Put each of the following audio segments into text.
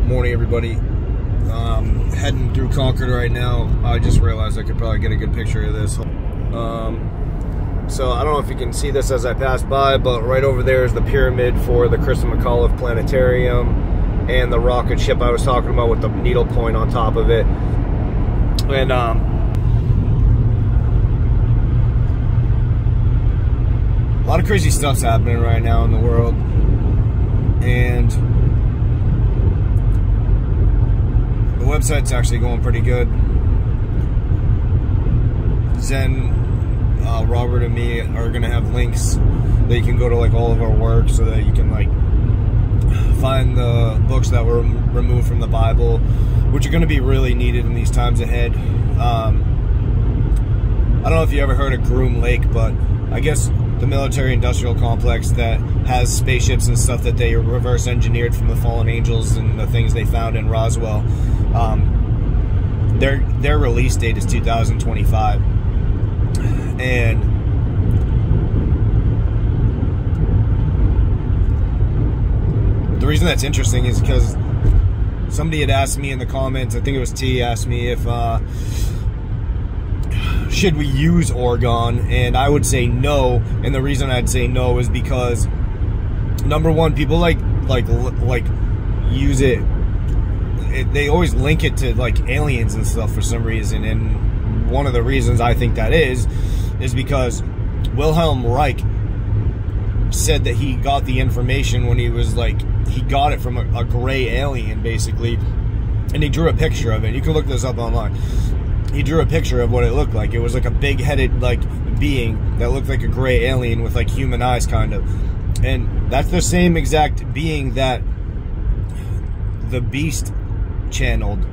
Morning, everybody. Heading through Concord right now. I just realized I could probably get a good picture of this. So I don't know if you can see this as I pass by, but right over there is the pyramid for the Kristen McAuliffe Planetarium and the rocket ship I was talking about with the needle point on top of it. And a lot of crazy stuff's happening right now in the world. And the website's actually going pretty good. Zen, Robert and me are gonna have links that you can go to like all of our work, so that you can like find the books that were removed from the Bible, which are gonna be really needed in these times ahead. I don't know if you ever heard of Groom Lake, but I guess the military-industrial complex that has spaceships and stuff that they reverse engineered from the fallen angels and the things they found in Roswell. Their release date is 2025, and the reason that's interesting is because somebody had asked me in the comments, I think it was T, asked me if should we use Orgone, and I would say no. And the reason I'd say no is because, number one, people like use it. They always link it to like aliens and stuff for some reason, and one of the reasons I think that is because Wilhelm Reich said that he got the information when he was like, he got it from a gray alien basically, and he drew a picture of it. You can look this up online. He drew a picture of what it looked like. It was like a big-headed like being that looked like a gray alien with like human eyes kind of, and that's the same exact being that the Beast channeled.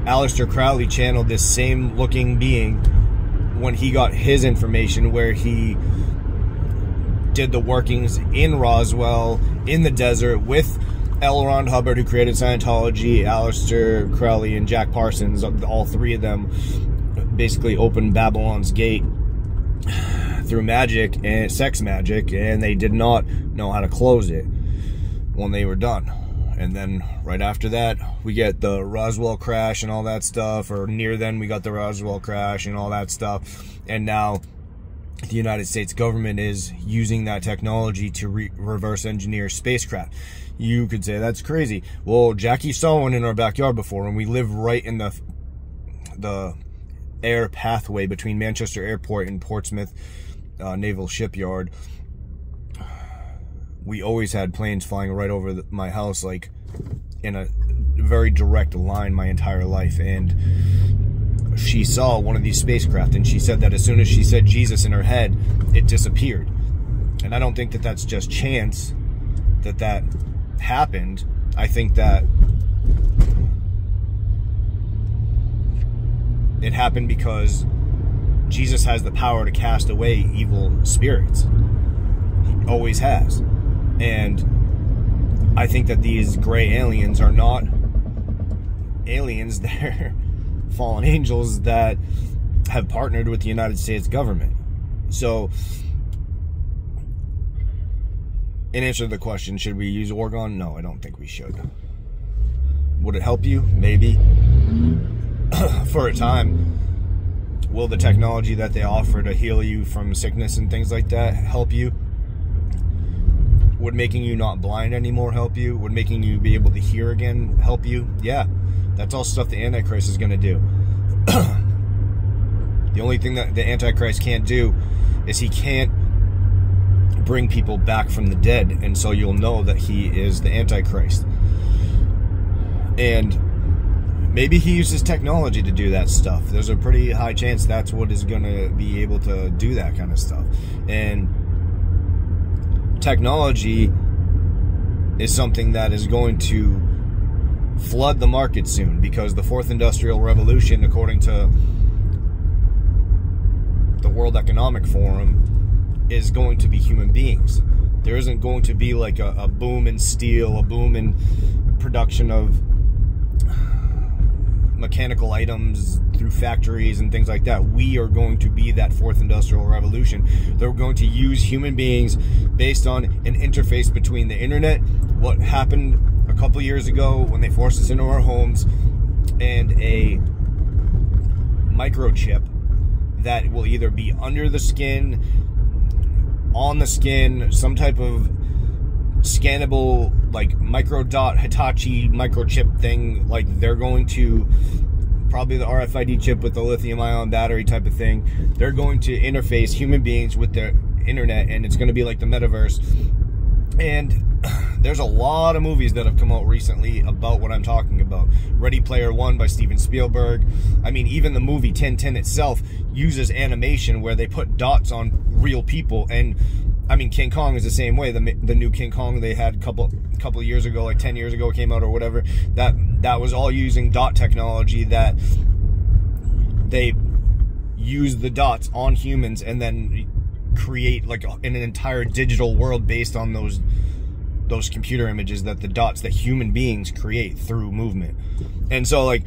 Aleister Crowley channeled this same looking being when he got his information, where he did the workings in Roswell in the desert with L. Ron Hubbard, who created Scientology, Aleister Crowley, and Jack Parsons. All three of them basically opened Babylon's gate through magic and sex magic, and they did not know how to close it when they were done. And then right after that, we get the Roswell crash and all that stuff, or near then we got the Roswell crash and all that stuff. And now the United States government is using that technology to reverse engineer spacecraft. You could say that's crazy. Well, Jackie saw one in our backyard before, and we live right in the air pathway between Manchester Airport and Portsmouth Naval Shipyard. We always had planes flying right over my house, like in a very direct line my entire life. And she saw one of these spacecraft, and she said that as soon as she said Jesus in her head, it disappeared. And I don't think that that's just chance that that happened. I think that it happened because Jesus has the power to cast away evil spirits. He always has. And I think that these gray aliens are not aliens, they're fallen angels that have partnered with the United States government. So, in answer to the question, should we use Orgone? No, I don't think we should. Would it help you? Maybe. For a time. Will the technology that they offer to heal you from sickness and things like that help you? Would making you not blind anymore help you? Would making you be able to hear again help you? Yeah. That's all stuff the Antichrist is going to do. The only thing that the Antichrist can't do is he can't bring people back from the dead, and so you'll know that he is the Antichrist. And maybe he uses technology to do that stuff. There's a pretty high chance that's what is going to be able to do that kind of stuff. And technology is something that is going to flood the market soon, because the fourth industrial revolution, according to the World Economic Forum, is going to be human beings. There isn't going to be like a boom in steel, a boom in production of mechanical items through factories and things like that. We are going to be that fourth industrial revolution. They're going to use human beings based on an interface between the internet, what happened a couple years ago when they forced us into our homes, and a microchip that will either be under the skin, on the skin, some type of scannable, like microdot Hitachi microchip thing. Like, they're going to, probably the RFID chip with the lithium ion battery type of thing, they're going to interface human beings with the internet, and it's going to be like the metaverse. And there's a lot of movies that have come out recently about what I'm talking about. Ready Player One by Steven Spielberg. I mean, even the movie 1010 itself uses animation where they put dots on real people. And I mean, King Kong is the same way. The new King Kong they had a couple of years ago, like 10 years ago, it came out or whatever. That was all using dot technology, that they use the dots on humans and then create like an entire digital world based on those computer images, that the dots that human beings create through movement. And so, like,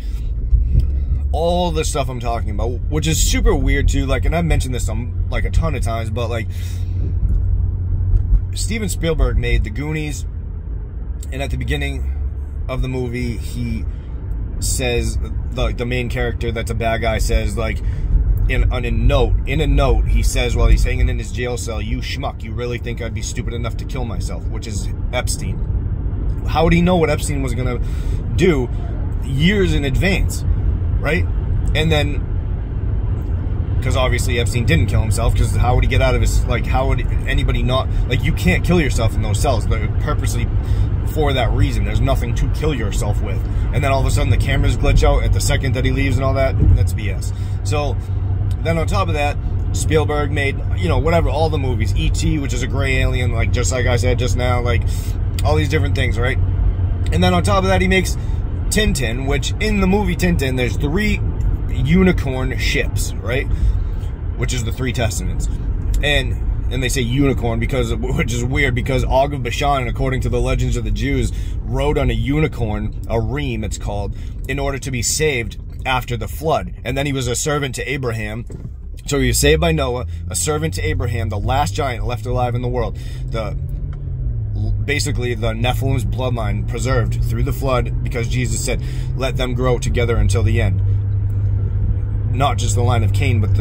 all the stuff I'm talking about, which is super weird too, like, and I've mentioned this like a ton of times, but like, Steven Spielberg made The Goonies, and at the beginning of the movie, he says, the main character that's a bad guy says, like, in a note, he says while he's hanging in his jail cell, "You schmuck, you really think I'd be stupid enough to kill myself?" Which is Epstein. How would he know what Epstein was gonna do years in advance, right? And then, because obviously Epstein didn't kill himself, because how would he get out of his, like, how would anybody not, like, you can't kill yourself in those cells. They're purposely for that reason. There's nothing to kill yourself with. And then all of a sudden the cameras glitch out at the second that he leaves and all that. That's BS. So then on top of that, Spielberg made, you know, whatever, all the movies. E.T., which is a gray alien, like, just like I said just now, like, all these different things, right? And then on top of that, he makes Tintin, which in the movie Tintin, there's 3 unicorn ships, right? Which is the 3 Testaments. And they say unicorn because, which is weird, because Og of Bashan, according to the legends of the Jews, rode on a unicorn, a reem it's called, in order to be saved after the flood. And then he was a servant to Abraham. So he was saved by Noah, a servant to Abraham, the last giant left alive in the world. Basically the Nephilim's bloodline preserved through the flood, because Jesus said, "Let them grow together until the end." Not just the line of Cain, but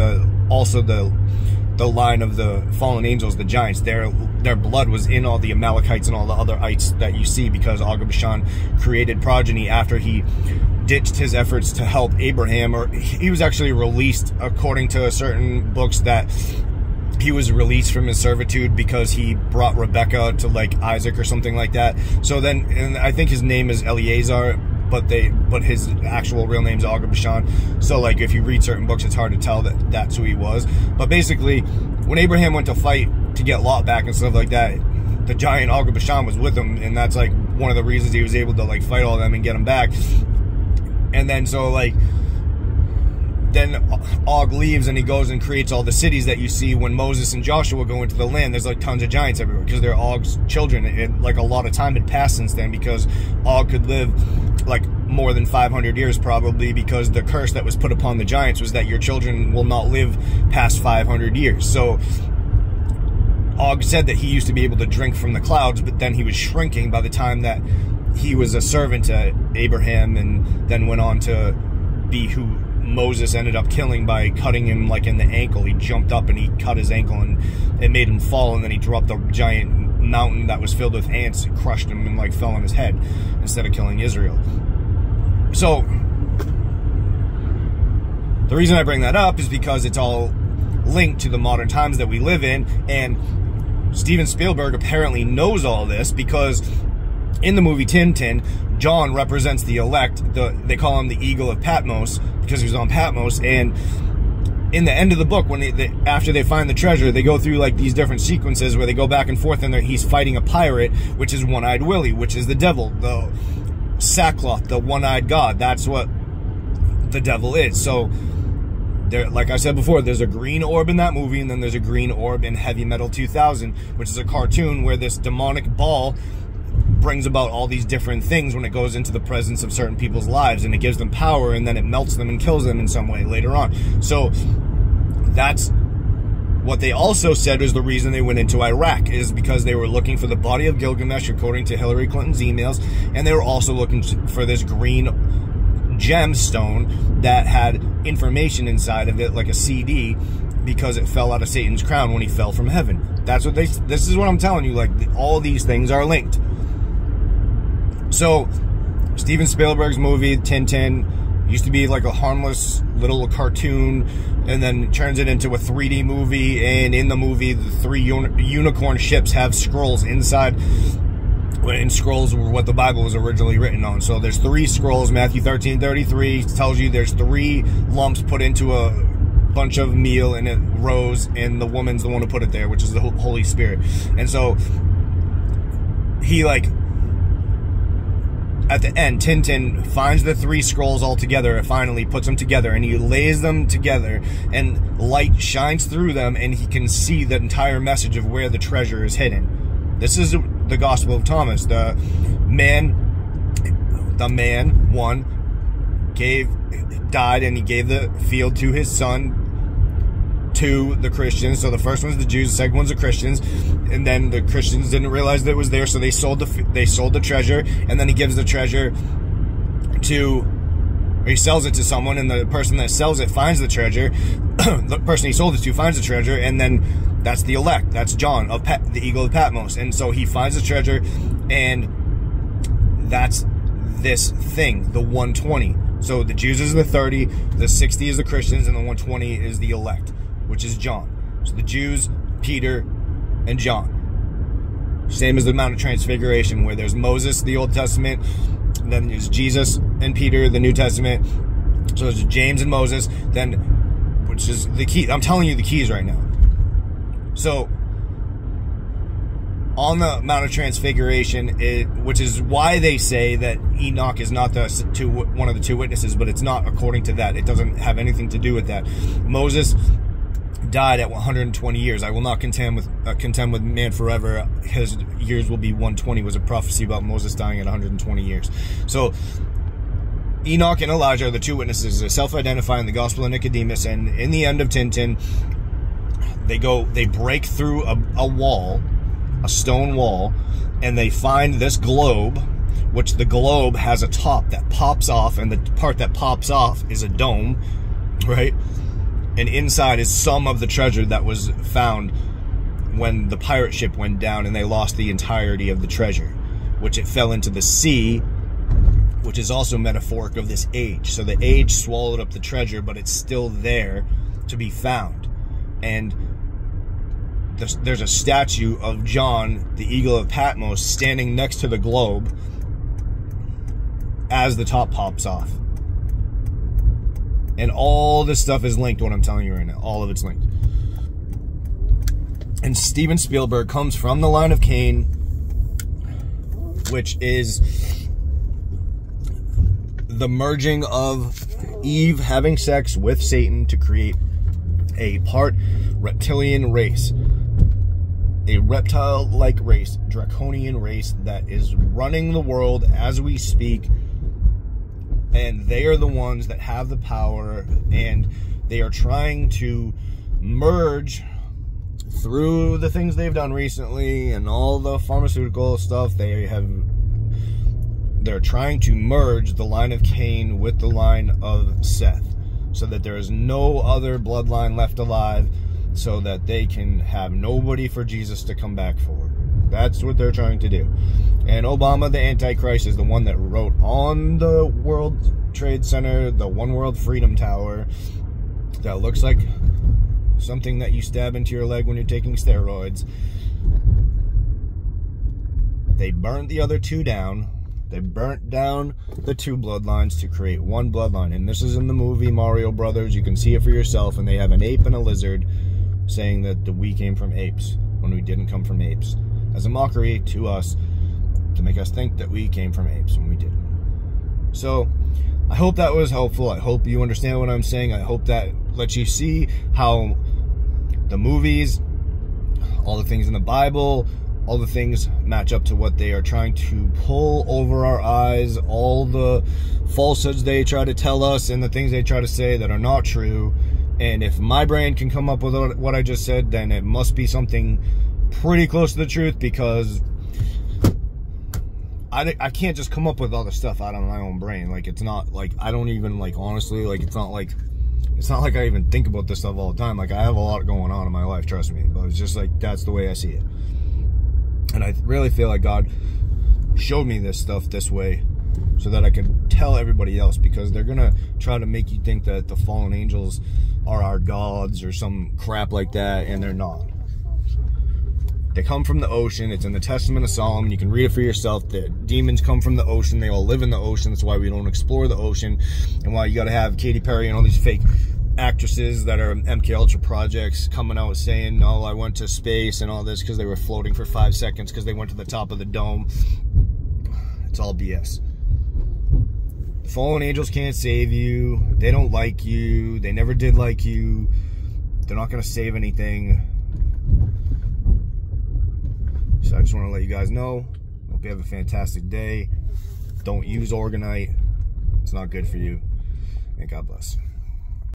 also the line of the fallen angels, the giants. Their blood was in all the Amalekites and all the other ites that you see, because Og of Bashan created progeny after he ditched his efforts to help Abraham, or he was actually released, according to certain books, that he was released from his servitude because he brought Rebecca to, like, Isaac or something like that. So then, and I think his name is Eleazar, but his actual real name's Og of Bashan. So, like, if you read certain books, it's hard to tell that that's who he was. But basically, when Abraham went to fight to get Lot back and stuff like that, the giant Og of Bashan was with him, and that's, like, one of the reasons he was able to, like, fight all of them and get them back. And then, so, like, then Og leaves and he goes and creates all the cities that you see when Moses and Joshua go into the land. There's, like, tons of giants everywhere because they're Og's children. And, like, a lot of time had passed since then, because Og could live, like, more than 500 years probably, because the curse that was put upon the giants was that your children will not live past 500 years. So Og said that he used to be able to drink from the clouds, but then he was shrinking by the time that he was a servant to Abraham, and then went on to be who Moses ended up killing by cutting him, like, in the ankle. He jumped up and he cut his ankle, and it made him fall, and then he dropped a giant mountain that was filled with ants and crushed him and, like, fell on his head instead of killing Israel. So the reason I bring that up is because it's all linked to the modern times that we live in, and Steven Spielberg apparently knows all this, because in the movie Tintin, John represents the elect. They call him the Eagle of Patmos because he was on Patmos. And in the end of the book, when after they find the treasure, they go through, like, these different sequences where they go back and forth, and he's fighting a pirate, which is One-Eyed Willie, which is the devil, the sackcloth, the one-eyed god. That's what the devil is. So there, like I said before, there's a green orb in that movie, and then there's a green orb in Heavy Metal 2000, which is a cartoon where this demonic ball brings about all these different things when it goes into the presence of certain people's lives, and it gives them power, and then it melts them and kills them in some way later on. So that's What they also said was the reason they went into Iraq is because they were looking for the body of Gilgamesh, according to Hillary Clinton's emails, and they were also looking for this green gemstone that had information inside of it, like a CD, because it fell out of Satan's crown when he fell from heaven. That's what this is what I'm telling you, like, all these things are linked. So, Steven Spielberg's movie, Tintin, used to be like a harmless little cartoon, and then turns it into a 3D movie, and in the movie, the 3 unicorn ships have scrolls inside, and scrolls were what the Bible was originally written on. So there's 3 scrolls. Matthew 13:33 tells you there's 3 lumps put into a bunch of meal, and it rose, and the woman's the one who put it there, which is the Holy Spirit. And so he, like, at the end, Tintin finds the 3 scrolls all together, and finally puts them together, and he lays them together, and light shines through them, and he can see the entire message of where the treasure is hidden. This is the Gospel of Thomas. The man, one, died, and he gave the field to his son, to the Christians. So the first one's the Jews, the second one's the Christians, and then the Christians didn't realize that it was there, so they sold the treasure, and then he gives the treasure to, or he sells it to someone, and the person that sells it finds the treasure. The person he sold it to finds the treasure, and then that's the elect. That's John, of the Eagle of Patmos. And so he finds the treasure, and that's this thing, the 120. So the Jews is the 30, the 60 is the Christians, and the 120 is the elect, which is John. So the Jews, Peter, and John. Same as the Mount of Transfiguration, where there's Moses, the Old Testament, and then there's Jesus and Peter, the New Testament. So there's James and Moses, then, which is the key. I'm telling you the keys right now. So, on the Mount of Transfiguration, which is why they say that Enoch is not one of the 2 witnesses, but it's not according to that. It doesn't have anything to do with that. Moses died at 120 years. I will not contend with man forever. His years will be 120 was a prophecy about Moses dying at 120 years. So Enoch and Elijah are the 2 witnesses. They self-identify in the Gospel of Nicodemus, and in the end of Tintin, they break through a wall, a stone wall, and they find this globe, which the globe has a top that pops off, and the part that pops off is a dome, right? And inside is some of the treasure that was found when the pirate ship went down and they lost the entirety of the treasure, which it fell into the sea, which is also metaphoric of this age. So the age swallowed up the treasure, but it's still there to be found. And there's a statue of John, the Eagle of Patmos, standing next to the globe as the top pops off. And all this stuff is linked, what I'm telling you right now. All of it's linked. And Steven Spielberg comes from the line of Cain, which is the merging of Eve having sex with Satan to create a part reptilian race. A reptile-like race, draconian race that is running the world as we speak. And they are the ones that have the power, and they are trying to merge through the things they've done recently and all the pharmaceutical stuff. They're trying to merge the line of Cain with the line of Seth, so that there is no other bloodline left alive, so that they can have nobody for Jesus to come back for. That's what they're trying to do. And Obama, the Antichrist, is the one that wrote on the World Trade Center, the One World Freedom Tower, that looks like something that you stab into your leg when you're taking steroids. They burnt the other 2 down. They burnt down the 2 bloodlines to create 1 bloodline. And this is in the movie Mario Brothers. You can see it for yourself. And they have an ape and a lizard saying that we came from apes when we didn't come from apes, as a mockery to us, to make us think that we came from apes when we didn't. So I hope that was helpful. I hope you understand what I'm saying. I hope that lets you see how the movies, all the things in the Bible, all the things match up to what they are trying to pull over our eyes, all the falsehoods they try to tell us and the things they try to say that are not true. And if my brain can come up with what I just said, then it must be something pretty close to the truth, because I can't just come up with all the stuff out of my own brain. Like, it's not like, I don't even, like, honestly, like, it's not like I even think about this stuff all the time. Like, I have a lot going on in my life, trust me, but it's just like, that's the way I see it. And I really feel like God showed me this stuff this way so that I can tell everybody else, because they're gonna try to make you think that the fallen angels are our gods or some crap like that, and they're not. They come from the ocean. It's in the Testament of Solomon. You can read it for yourself. The demons come from the ocean. They all live in the ocean. That's why we don't explore the ocean, and why you got to have Katy Perry and all these fake actresses that are MK Ultra projects coming out saying, "No, I went to space," and all this because they were floating for 5 seconds because they went to the top of the dome. It's all BS. The fallen angels can't save you. They don't like you. They never did like you. They're not going to save anything. So I just want to let you guys know. Hope you have a fantastic day. Don't use Organite. It's not good for you. And God bless.